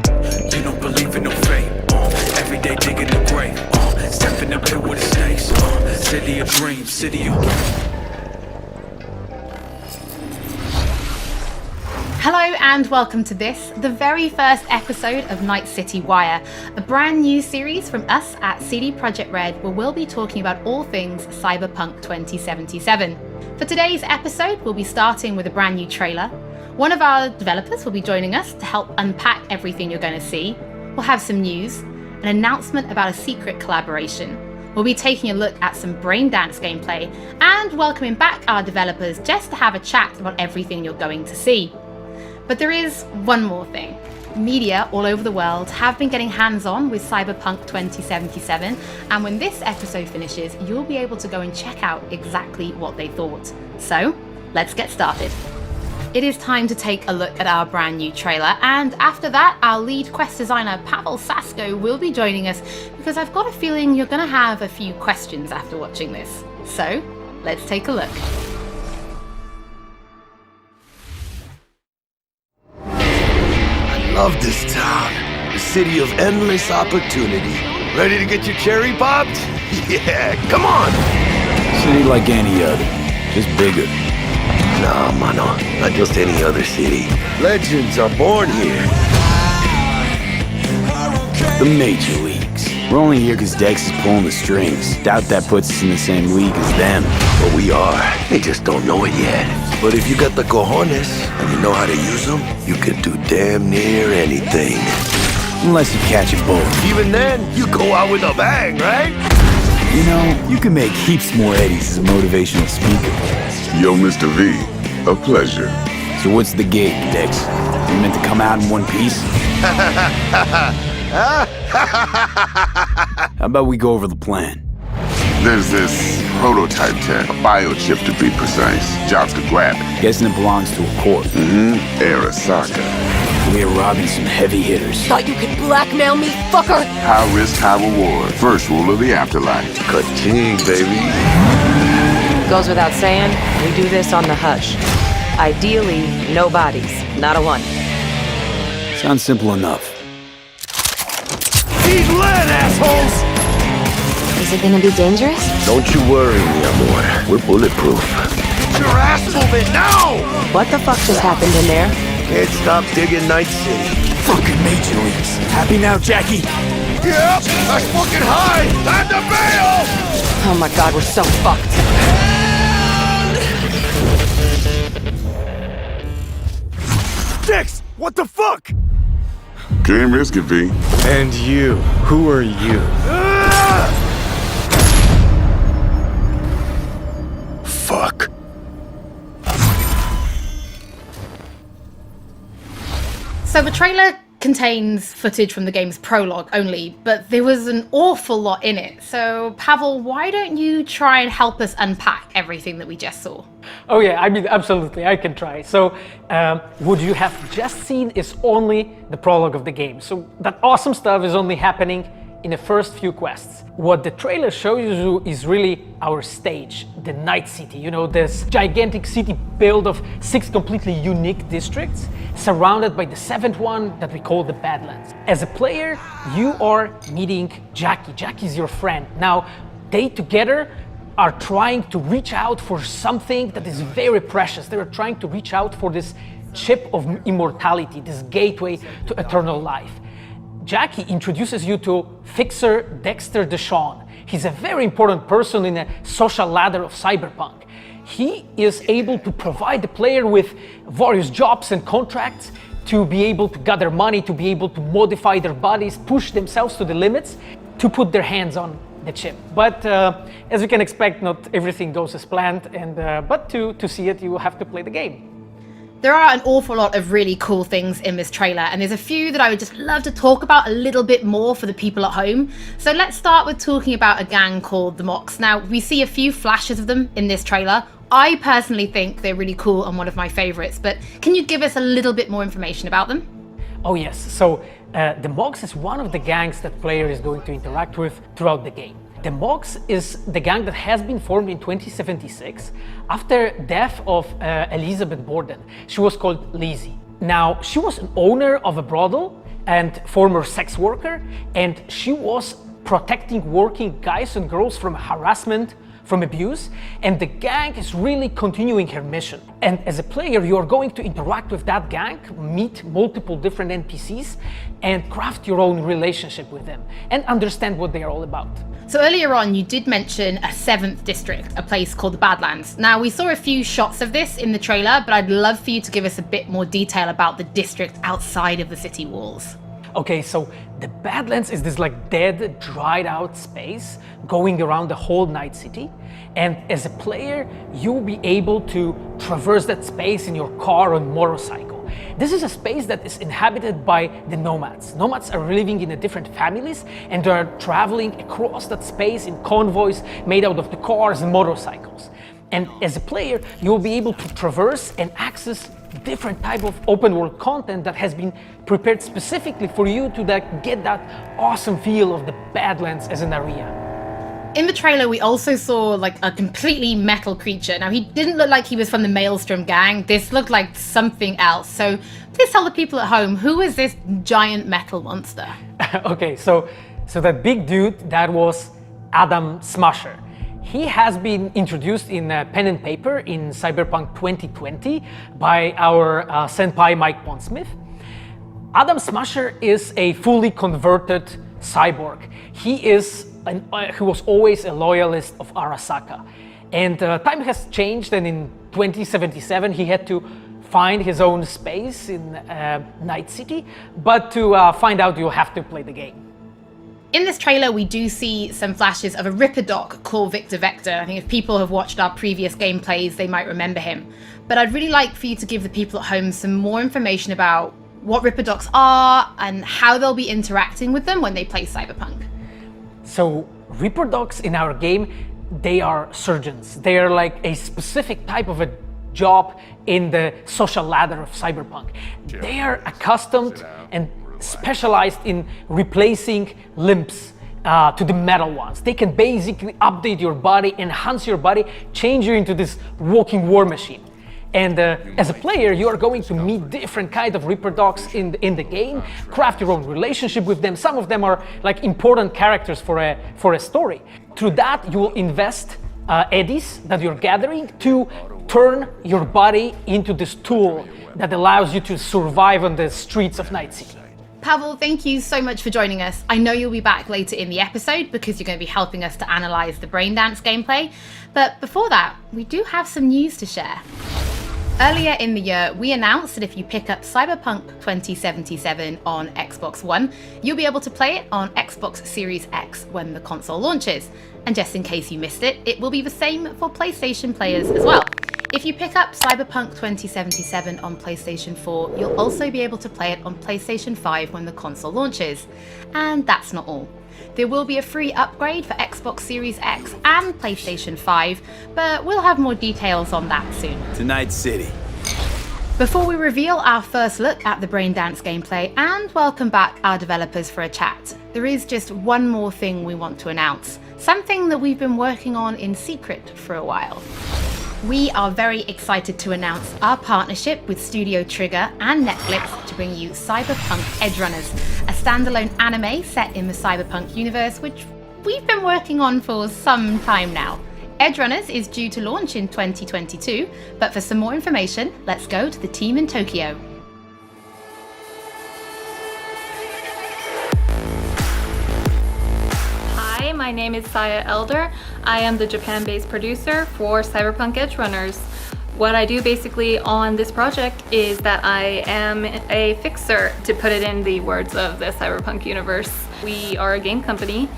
You don't believe in no fate. Every day digging the grave. Stepping up here with the snakes. City of dreams, city of... Hello and welcome to this, the very first episode of Night City Wire, a brand new series from us at CD Projekt Red where we'll be talking about all things Cyberpunk 2077. For today's episode, we'll be starting with a brand new trailer. One of our developers will be joining us to help unpack everything you're going to see. We'll have some news, an announcement about a secret collaboration. We'll be taking a look at some braindance gameplay and welcoming back our developers just to have a chat about everything you're going to see. But there is one more thing. Media all over the world have been getting hands-on with Cyberpunk 2077, and when this episode finishes, you'll be able to go and check out exactly what they thought. So, let's get started. It is time to take a look at our brand new trailer, and after that, our lead quest designer Pavel Sasko will be joining us, because I've got a feeling you're going to have a few questions after watching this. So, let's take a look. Love this town, the city of endless opportunity. Ready to get your cherry popped? Yeah, come on! City like any other, just bigger. Nah, mano, not just any other city. Legends are born here. The major leagues. We're only here because Dex is pulling the strings. Doubt that puts us in the same league as them. But we are, they just don't know it yet. But if you got the cojones and you know how to use them, you can do damn near anything. Unless you catch a bullet. Even then, you go out with a bang, right? You know, you can make heaps more eddies as a motivational speaker. Yo, Mr. V, a pleasure. So what's the gig, Dex? You meant to come out in one piece? How about we go over the plan? There's this prototype tech, a biochip to be precise. Jobs to grab it. Guessing it belongs to a corp. Arasaka. We're robbing some heavy hitters. Thought you could blackmail me, fucker? High risk, high reward. First rule of the afterlife. Ka-ching, baby. Goes without saying, we do this on the hush. Ideally, no bodies, not a one. Sounds simple enough. He's lead, assholes! Is it gonna be dangerous? Don't you worry, mi amor. We're bulletproof. Get your ass moving now! What the fuck just happened in there? Can't stop digging Night City. Fucking major leagues. Happy now, Jackie? Yep, that's fucking high! Time to bail! Oh my god, we're so fucked. Dex, what the fuck? Can't risk it, V. And you, who are you? Fuck. So the trailer contains footage from the game's prologue only, but there was an awful lot in it. So Pavel, why don't you try and help us unpack everything that we just saw? Oh yeah, I mean, absolutely, I can try. So, what you have just seen is only the prologue of the game. So that awesome stuff is only happening in the first few quests. What the trailer shows you is really our stage, the Night City. You know, this gigantic city built of 6 completely unique districts, surrounded by the 7th one that we call the Badlands. As a player, you are meeting Jackie. Jackie's your friend. Now, they together are trying to reach out for something that is very precious. They are trying to reach out for this chip of immortality, this gateway to eternal life. Jackie introduces you to Fixer Dexter Deshawn. He's a very important person in the social ladder of Cyberpunk. He is able to provide the player with various jobs and contracts to be able to gather money, to be able to modify their bodies, push themselves to the limits, to put their hands on the chip. But as you can expect, not everything goes as planned, and but to see it, you will have to play the game. There are an awful lot of really cool things in this trailer, and there's a few that I would just love to talk about a little bit more for the people at home. So let's start with talking about a gang called the Mox. Now, we see a few flashes of them in this trailer. I personally think they're really cool and one of my favorites, but can you give us a little bit more information about them? Oh yes, so the Mox is one of the gangs that player is going to interact with throughout the game. The Mox is the gang that has been formed in 2076 after death of Elizabeth Borden. She was called Lizzie. Now, she was an owner of a brothel and former sex worker, and she was protecting working guys and girls from harassment, from abuse, and the gang is really continuing her mission. And as a player, you are going to interact with that gang, meet multiple different NPCs, and craft your own relationship with them, and understand what they are all about. So earlier on, you did mention a 7th district, a place called the Badlands. Now, we saw a few shots of this in the trailer, but I'd love for you to give us a bit more detail about the district outside of the city walls. Okay, so the Badlands is this like dead, dried out space going around the whole Night City. And as a player, you'll be able to traverse that space in your car or motorcycle. This is a space that is inhabited by the nomads. Nomads are living in different families and they are traveling across that space in convoys made out of the cars and motorcycles. And as a player, you'll be able to traverse and access different type of open world content that has been prepared specifically for you to get that awesome feel of the Badlands as an area. In the trailer, we also saw like a completely metal creature. Now, he didn't look like he was from the Maelstrom gang. This looked like something else. So please tell the people at home, who is this giant metal monster? Okay, so that big dude, that was Adam Smasher. He has been introduced in pen and paper in Cyberpunk 2020 by our senpai Mike Pondsmith. Adam Smasher is a fully converted cyborg. He was always a loyalist of Arasaka. And time has changed, and in 2077 he had to find his own space in Night City. But to find out, you'll have to play the game. In this trailer, we do see some flashes of a Ripper Doc called Victor Vector. I think if people have watched our previous gameplays, they might remember him. But I'd really like for you to give the people at home some more information about what Ripper Docs are and how they'll be interacting with them when they play Cyberpunk. So Ripper Docs in our game, they are surgeons. They are like a specific type of a job in the social ladder of Cyberpunk. They are accustomed and specialized in replacing limbs to the metal ones. They can basically update your body, enhance your body, change you into this walking war machine. And as a player, you are going to meet different kind of Ripper Docs in the game, craft your own relationship with them. Some of them are like important characters for a story. Through that, you will invest eddies that you're gathering to turn your body into this tool that allows you to survive on the streets of Night City. Pavel, thank you so much for joining us. I know you'll be back later in the episode because you're going to be helping us to analyze the Braindance gameplay. But before that, we do have some news to share. Earlier in the year, we announced that if you pick up Cyberpunk 2077 on Xbox One, you'll be able to play it on Xbox Series X when the console launches. And just in case you missed it, it will be the same for PlayStation players as well. If you pick up Cyberpunk 2077 on PlayStation 4, you'll also be able to play it on PlayStation 5 when the console launches. And that's not all. There will be a free upgrade for Xbox Series X and PlayStation 5, but we'll have more details on that soon. To Night City. Before we reveal our first look at the Braindance gameplay and welcome back our developers for a chat, there is just one more thing we want to announce, something that we've been working on in secret for a while. We are very excited to announce our partnership with Studio Trigger and Netflix to bring you Cyberpunk Edgerunners, a standalone anime set in the Cyberpunk universe, which we've been working on for some time now. Edgerunners is due to launch in 2022, but for some more information, let's go to the team in Tokyo. Hi, my name is Saya Elder. I am the Japan-based producer for Cyberpunk Edgerunners. What I do basically on this project is that I am a fixer, to put it in the words of the Cyberpunk universe. We are a game company.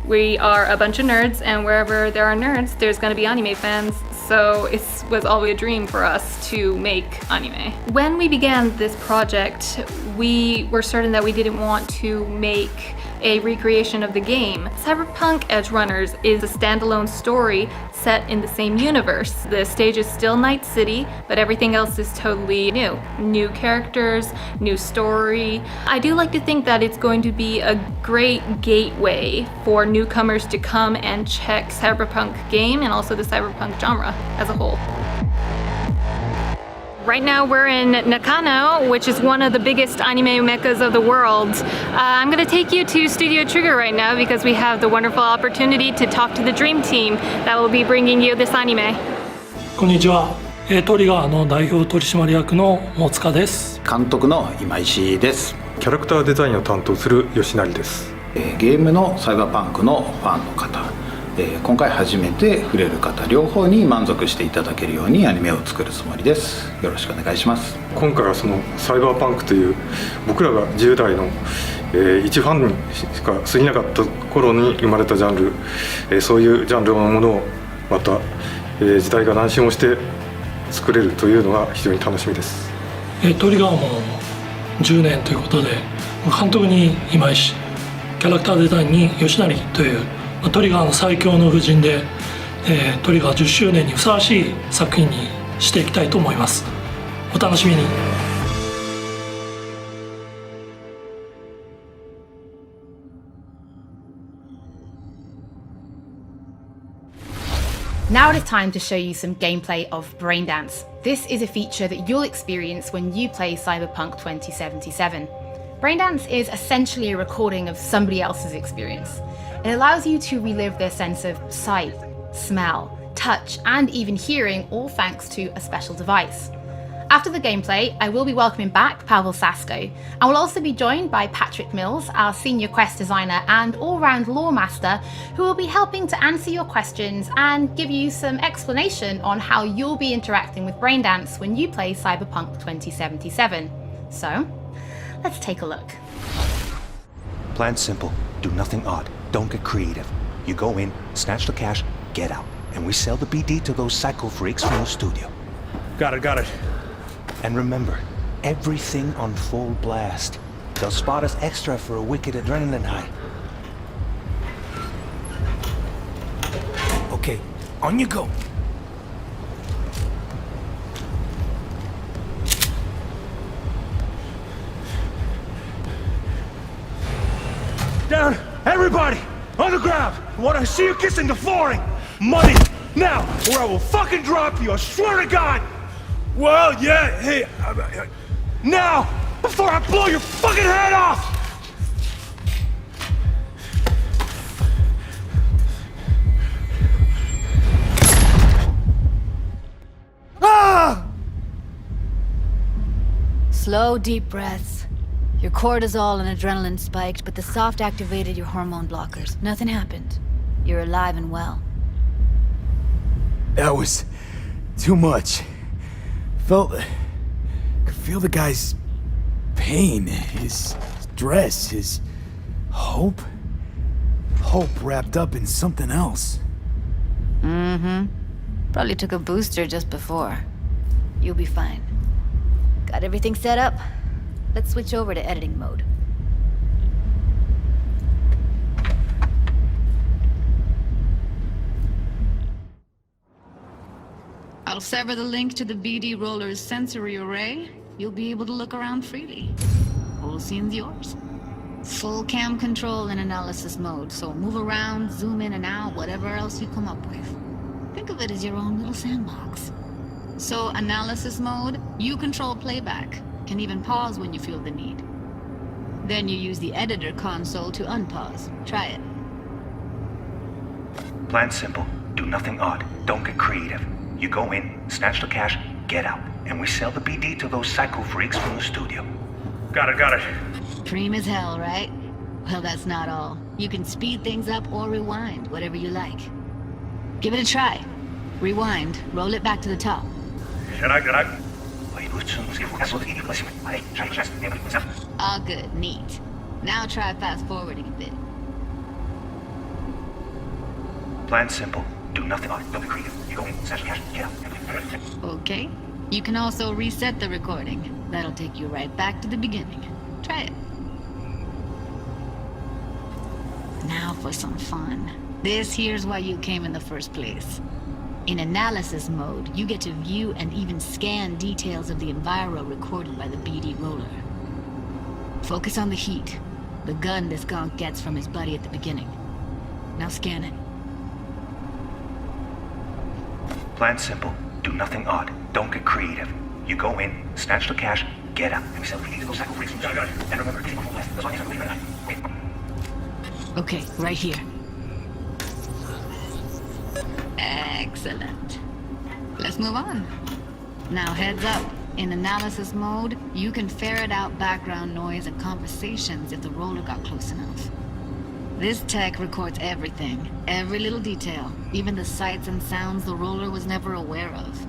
We are a bunch of nerds, and wherever there are nerds, there's going to be anime fans. So it was always a dream for us to make anime. When we began this project, we were certain that we didn't want to make a recreation of the game. Cyberpunk Edgerunners is a standalone story set in the same universe. The stage is still Night City, but everything else is totally new. New characters, new story. I do like to think that it's going to be a great gateway for newcomers to come and check Cyberpunk game and also the Cyberpunk genre as a whole. right now we're in Nakano, which is one of the biggest anime meccas of the world. I'm going to take you to Studio Trigger right now because we have the wonderful opportunity to talk to the Dream Team that will be bringing you this anime. こんにちは。トリガーの代表取締役の大塚です。監督の今石です。キャラクターデザインを担当する吉成です。ゲームのサイバーパンクのファンの方、今回初めて触れる方両方に満足していただけるようにアニメを作るつもりです。よろしくお願いします。今回はそのサイバーパンクという僕らが10代の、一ファンにしか過ぎなかった頃に生まれたジャンル、そういうジャンルのものをまた、時代が乱心をして作れるというのが非常に楽しみです。トリガーも10年ということで、監督に今石、キャラクターデザインに吉成というトリガーの最強の布陣で、トリガー10周年にふさわしい作品にしていきたいと思います。お楽しみに。Now it is time to show you some gameplay of Braindance. This is a feature that you'll experience when you play Cyberpunk 2077. Braindance is essentially a recording of somebody else's experience. It allows you to relive their sense of sight, smell, touch, and even hearing, all thanks to a special device. After the gameplay, I will be welcoming back Pavel Sasko, and we'll also be joined by Patrick Mills, our senior quest designer and all-round lore master, who will be helping to answer your questions and give you some explanation on how you'll be interacting with Braindance when you play Cyberpunk 2077. So, let's take a look. Plan simple, do nothing odd, don't get creative. You go in, snatch the cash, get out, and we sell the BD to those psycho freaks from the studio. Got it. And remember, everything on full blast. They'll spot us extra for a wicked adrenaline high. Okay, on you go. Down! Everybody! On the ground! I want to see you kissing the flooring! Money! Now! Or I will fucking drop you! I swear to God! Well, yeah, hey... now! Before I blow your fucking head off! Ah! Slow, deep breaths. Your cortisol and adrenaline spiked, but the soft activated your hormone blockers. Nothing happened. You're alive and well. That was too much. Could feel the guy's pain, his stress, his hope. Hope wrapped up in something else. Mm-hmm. Probably took a booster just before. You'll be fine. Got everything set up? Let's switch over to editing mode. I'll sever the link to the BD Roller's sensory array. You'll be able to look around freely. Whole scene's yours. Full cam control in analysis mode, so move around, zoom in and out, whatever else you come up with. Think of it as your own little sandbox. So analysis mode, you control playback. Can even pause when you feel the need. Then you use the editor console to unpause. Try it. Plan simple, do nothing odd, don't get creative. You go in, snatch the cash, get out, and we sell the BD to those psycho freaks from the studio. Got it. Cream as hell, right? Well, that's not all. You can speed things up or rewind, whatever you like. Give it a try. Rewind, roll it back to the top. Can I? All good, neat. Now try fast forwarding a bit. Plan simple, do nothing odd, don't get creative. You go in, snatch the cash, get out. Okay. You can also reset the recording. That'll take you right back to the beginning. Try it. Now for some fun. This here's why you came in the first place. In analysis mode, you get to view and even scan details of the enviro recorded by the BD Roller. Focus on the heat, the gun this gonk gets from his buddy at the beginning. Now scan it. Plan simple, do nothing odd, don't get creative. You go in, snatch the cash, get out, and we sell the BD to those psycho freaks from the studio. And remember, getting more less. That's why I leave it at that. Okay, right here. Excellent. Let's move on. Now heads up. In analysis mode, you can ferret out background noise and conversations if the roller got close enough. This tech records everything, every little detail, even the sights and sounds the roller was never aware of.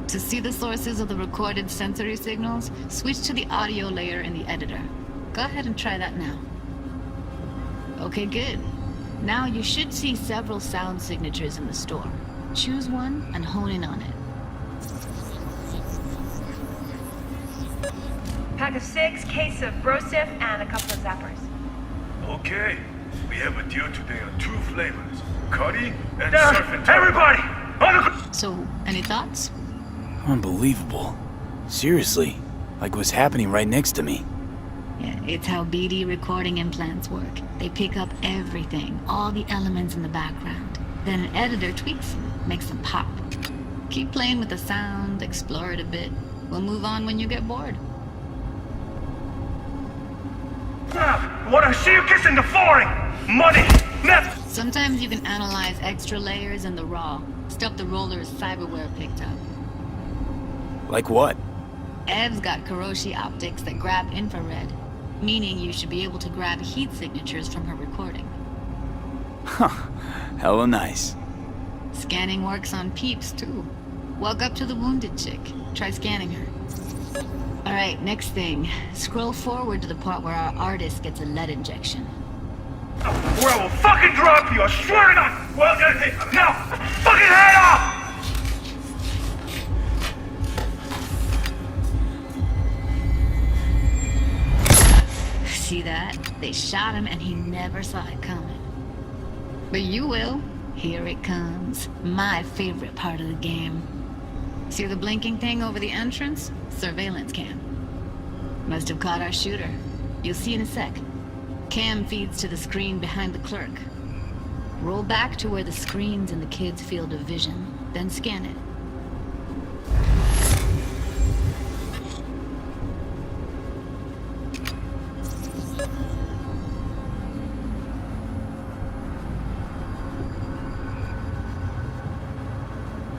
To see the sources of the recorded sensory signals, switch to the audio layer in the editor. Go ahead and try that now. Okay, good. Now you should see several sound signatures in the store. Choose one and hone in on it. Pack of 6, case of Brosif, and a couple of zappers. Okay, we have a deal today on 2 flavors, curry and surf and turf. Everybody, on the... So, any thoughts? Unbelievable. Seriously, like what's happening right next to me. Yeah, it's how BD recording implants work. They pick up everything, all the elements in the background. Then an editor tweaks them, makes them pop. Keep playing with the sound, explore it a bit. We'll move on when you get bored. What I see you kissing the flooring! Money! Net! Sometimes you can analyze extra layers in the raw, stuff the roller's cyberware picked up. Like what? Ev's got Kiroshi optics that grab infrared, meaning you should be able to grab heat signatures from her recording. Huh. Hella nice. Scanning works on peeps, too. Walk up to the wounded chick. Try scanning her. Alright, next thing. Scroll forward to the part where our artist gets a lead injection. Or I will fucking drop you, I swear to God! Well, now, fucking head off! See that? They shot him and he never saw it coming. But you will. Here it comes. My favorite part of the game. See the blinking thing over the entrance? Surveillance cam. Must have caught our shooter. You'll see in a sec. Cam feeds to the screen behind the clerk. Roll back to where the screen's in the kid's field of vision, then scan it.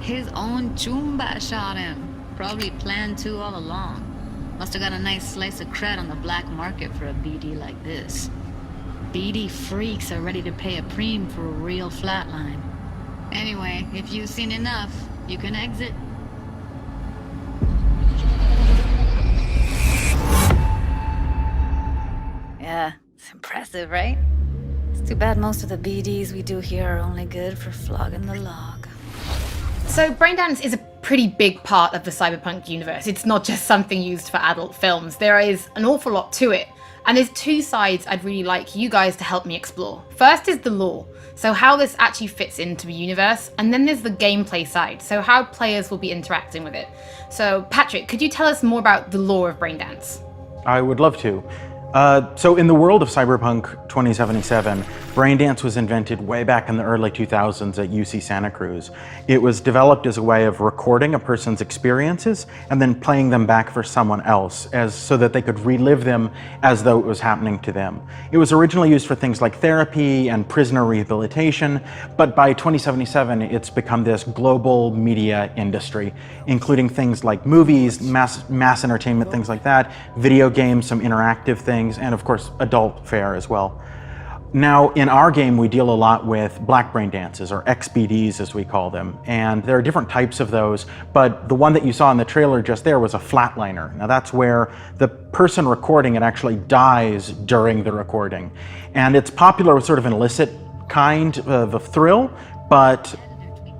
His own Chumba shot him. Probably planned to all along. Must have got a nice slice of cred on the black market for a BD like this. BD freaks are ready to pay a preem for a real flatline. Anyway, if you've seen enough, you can exit. Yeah, it's impressive, right? It's too bad most of the BDs we do here are only good for flogging the log. So Braindance is a pretty big part of the Cyberpunk universe. It's not just something used for adult films. There is an awful lot to it. And there's 2 sides I'd really like you guys to help me explore. First is the lore, so how this actually fits into the universe, and then there's the gameplay side, so how players will be interacting with it. So Patrick, could you tell us more about the lore of Braindance? I would love to. So in the world of Cyberpunk 2077, Braindance was invented way back in the early 2000s at UC Santa Cruz. It was developed as a way of recording a person's experiences and then playing them back for someone else so that they could relive them as though it was happening to them. It was originally used for things like therapy and prisoner rehabilitation, but by 2077 it's become this global media industry, including things like movies, mass entertainment, things like that, video games, some interactive things, and of course adult fare as well. Now in our game we deal a lot with black brain dances, or XBDs as we call them, and there are different types of those, but the one that you saw in the trailer just there was a flatliner. Now that's where the person recording it actually dies during the recording, and it's popular with sort of an illicit kind of a thrill, but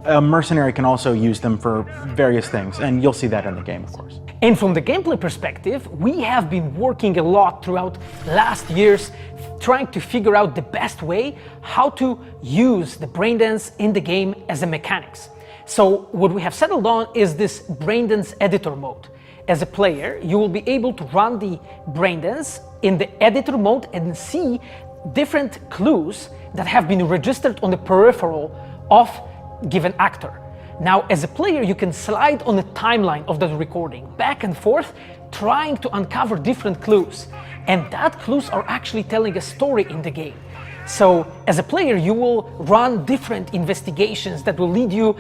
a mercenary can also use them for various things, and you'll see that in the game, of course. And from the gameplay perspective, we have been working a lot throughout last years trying to figure out the best way how to use the Braindance in the game as a mechanics. So what we have settled on is this Braindance editor mode. As a player, you will be able to run the Braindance in the editor mode and see different clues that have been registered on the peripheral of given actor. Now, as a player, you can slide on the timeline of that recording, back and forth, trying to uncover different clues. And that clues are actually telling a story in the game. So, as a player, you will run different investigations that will lead you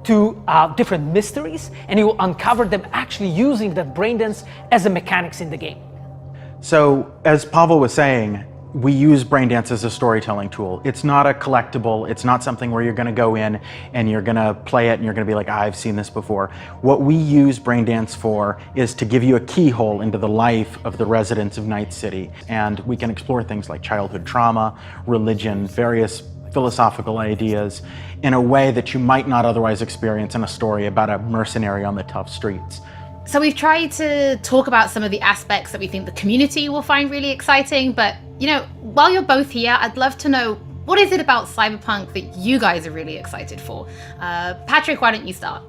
to different mysteries, and you will uncover them actually using that brain dance as a mechanics in the game. So, as Pavel was saying, we use Braindance as a storytelling tool. It's not a collectible, it's not something where you're gonna go in and you're gonna play it and you're gonna be like, I've seen this before. What we use Braindance for is to give you a keyhole into the life of the residents of Night City. And we can explore things like childhood trauma, religion, various philosophical ideas in a way that you might not otherwise experience in a story about a mercenary on the tough streets. So we've tried to talk about some of the aspects that we think the community will find really exciting, but you know, while you're both here, I'd love to know, what is it about Cyberpunk that you guys are really excited for? Patrick, why don't you start?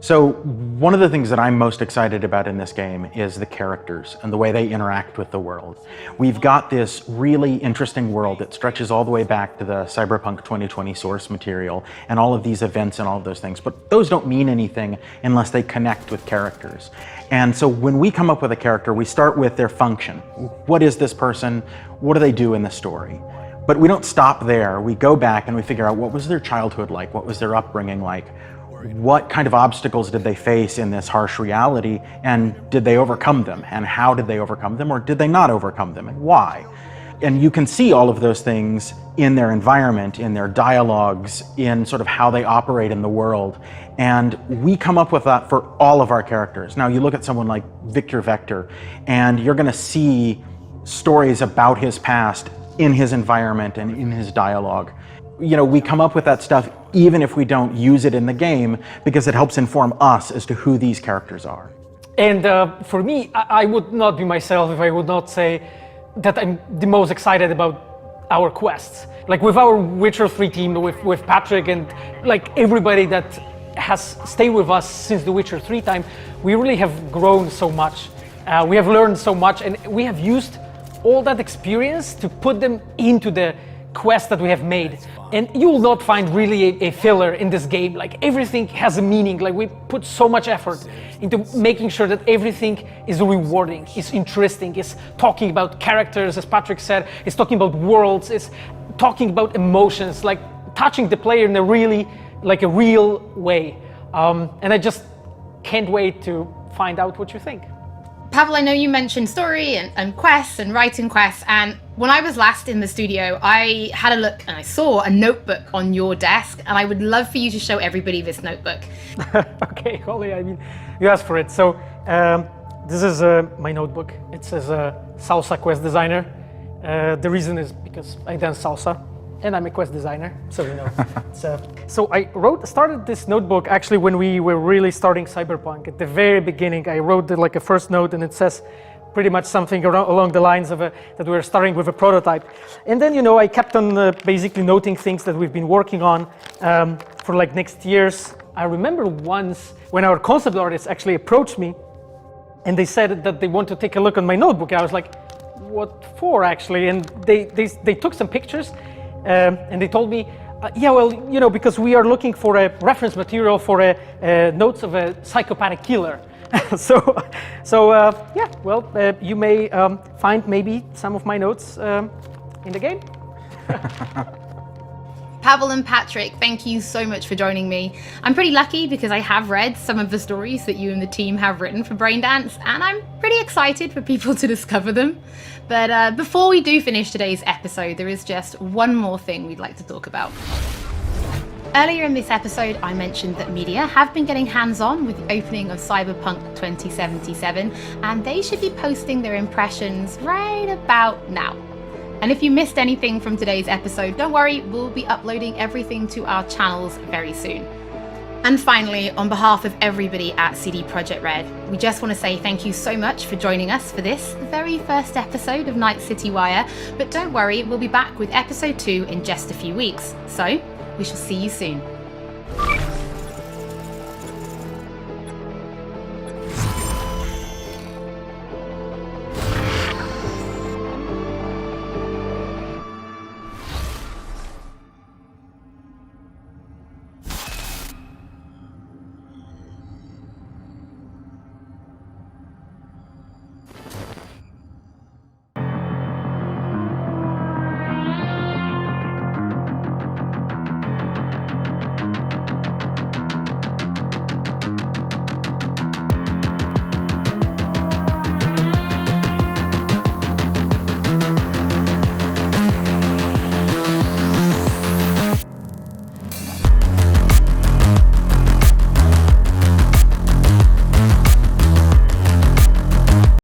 So one of the things that I'm most excited about in this game is the characters and the way they interact with the world. We've got this really interesting world that stretches all the way back to the Cyberpunk 2020 source material and all of these events and all of those things, but those don't mean anything unless they connect with characters. And so when we come up with a character, we start with their function. What is this person? What do they do in the story? But we don't stop there. We go back and we figure out, what was their childhood like? What was their upbringing like? What kind of obstacles did they face in this harsh reality, and did they overcome them? And how did they overcome them, or did they not overcome them, and why? And you can see all of those things in their environment, in their dialogues, in sort of how they operate in the world. And we come up with that for all of our characters. Now, you look at someone like Victor Vector, and you're gonna see stories about his past in his environment and in his dialogue. You know, we come up with that stuff even if we don't use it in the game, because it helps inform us as to who these characters are. And for me, I would not be myself if I would not say that I'm the most excited about our quests. Like with our Witcher 3 team, with Patrick and like everybody that has stayed with us since the Witcher 3 time, we really have grown so much. We have learned so much, and we have used all that experience to put them into the quest that we have made. And you will not find really a filler in this game. Like everything has a meaning. Like we put so much effort into making sure that everything is rewarding, is interesting, is talking about characters, as Patrick said, is talking about worlds, is talking about emotions, like touching the player in a really, like a real way. And I just can't wait to find out what you think. Pavel, I know you mentioned story and quests and writing quests, and when I was last in the studio, I had a look and I saw a notebook on your desk, and I would love for you to show everybody this notebook. Okay, Holly, I mean, you asked for it. So this is my notebook. It says Salsa Quest Designer. The reason is because I dance salsa, and I'm a quest designer, so you know. So I started this notebook actually when we were really starting Cyberpunk. At the very beginning, I wrote like a first note, and it says pretty much something along the lines of that we were starting with a prototype. And then, you know, I kept on basically noting things that we've been working on for like next years. I remember once when our concept artists actually approached me, and they said that they want to take a look on my notebook. I was like, what for actually? And they took some pictures, and they told me, yeah, well, you know, because we are looking for a reference material for notes of a psychopathic killer. Yeah, well, you may find maybe some of my notes in the game. Pavel and Patrick, thank you so much for joining me. I'm pretty lucky because I have read some of the stories that you and the team have written for Braindance, and I'm pretty excited for people to discover them. But before we do finish today's episode, there is just one more thing we'd like to talk about. Earlier in this episode, I mentioned that media have been getting hands-on with the opening of Cyberpunk 2077, and they should be posting their impressions right about now. And if you missed anything from today's episode, don't worry, we'll be uploading everything to our channels very soon. And finally, on behalf of everybody at CD Projekt Red, we just want to say thank you so much for joining us for this very first episode of Night City Wire. But don't worry, we'll be back with episode 2 in just a few weeks. So, we shall see you soon.